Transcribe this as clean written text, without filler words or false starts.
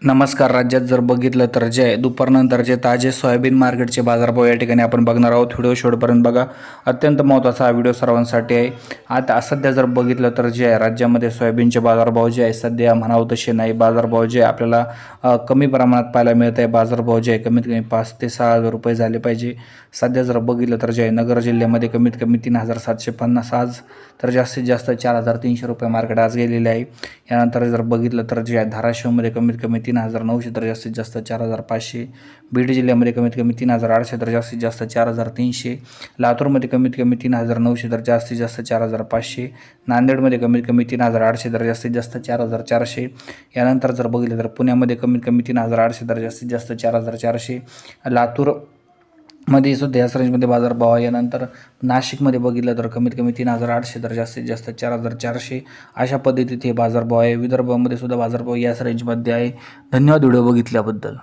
नमस्कार. राज्यात जर बघितलं तर जे दुपारनंतरचे ताजे सोयाबीन मार्केटचे बाजारभाव या ठिकाणी आपण बघणार आहोत. व्हिडिओ शेवटपर्यंत बघा. अत्यंत महत्त्वाचा हा व्हिडिओ सर्वांसाठी आहे. आता सध्या जर बघितलं तर जे आहे राज्यामध्ये सोयाबीनचे बाजारभाव जे आहे सध्या म्हणावं तसे नाही. बाजारभाव जे आपल्याला कमी प्रमाणात पाहायला मिळत आहे. बाजारभाव जे आहे कमीत कमी 5 ते 6 हजार रुपये झाले पाहिजे. सध्या जर बघितलं तर जे आहे नगर जिल्ह्यामध्ये कमीत कमी 3,750 आज, तर जास्तीत जास्त 4,300 रुपये मार्केट आज गेलेले आहे. यानंतर जर बघितलं तर जे आहे धाराशिवमध्ये कमीत कमी 3,900 तर जास्तीत जास्त 4,500. बीड जिल्ह्यामध्ये कमीत कमी 3,800 तर जास्तीत जास्त 4,300. लातूरमध्ये कमीत कमी 3,900 तर जास्तीत जास्त 4,500. नांदेडमध्ये कमीत कमी 3,800 तर जास्तीत जास्त 4,400. यानंतर जर बघितलं तर पुण्यामध्ये कमीत कमी 3,800 तर जास्तीत जास्त 4,400. लातूर मध्ये सुद्धा याच रेंजमध्ये बाजारभाव आहे. यानंतर नाशिकमध्ये बघितलं तर कमीत कमी 3,800 तर जास्तीत जास्त 4,400. अशा पद्धतीत हे बाजारभाव आहे. विदर्भामध्ये सुद्धा बाजारभाव याच रेंजमध्ये आहे. धन्यवाद व्हिडिओ बघितल्याबद्दल.